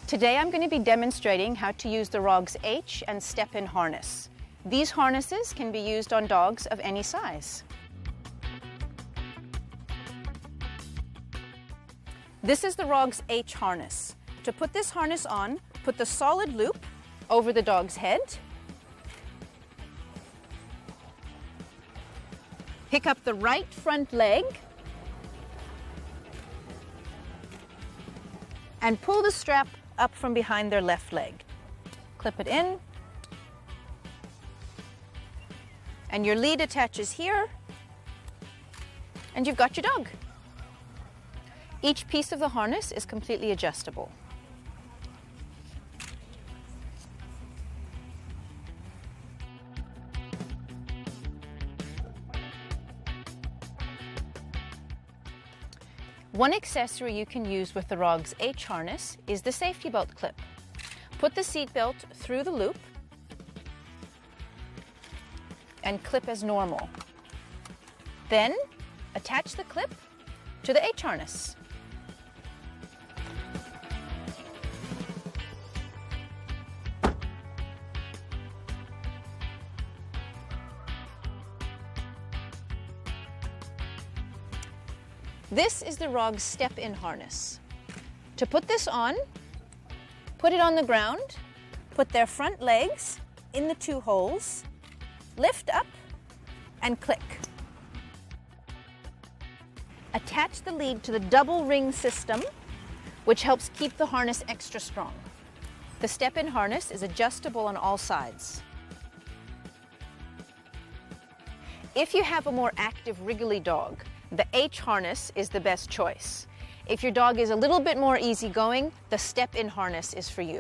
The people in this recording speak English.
Today I'm going to be demonstrating how to use the Rogz H and step-in harness. These harnesses can be used on dogs of any size. This is the Rogz H harness. To put this harness on, put the solid loop over the dog's head. Pick up the right front leg and pull the strap up from behind their left leg. Clip it in, and your lead attaches here, and you've got your dog. Each piece of the harness is completely adjustable. One accessory you can use with the Rogz H harness is the safety belt clip. Put the seat belt through the loop and clip as normal. Then attach the clip to the H harness. This is the Rogz step-in harness. To put this on, put it on the ground, put their front legs in the two holes, lift up, and click. Attach the lead to the double ring system, which helps keep the harness extra strong. The step-in harness is adjustable on all sides. If you have a more active, wriggly dog, the H harness is the best choice. If your dog is a little bit more easygoing, the step-in harness is for you.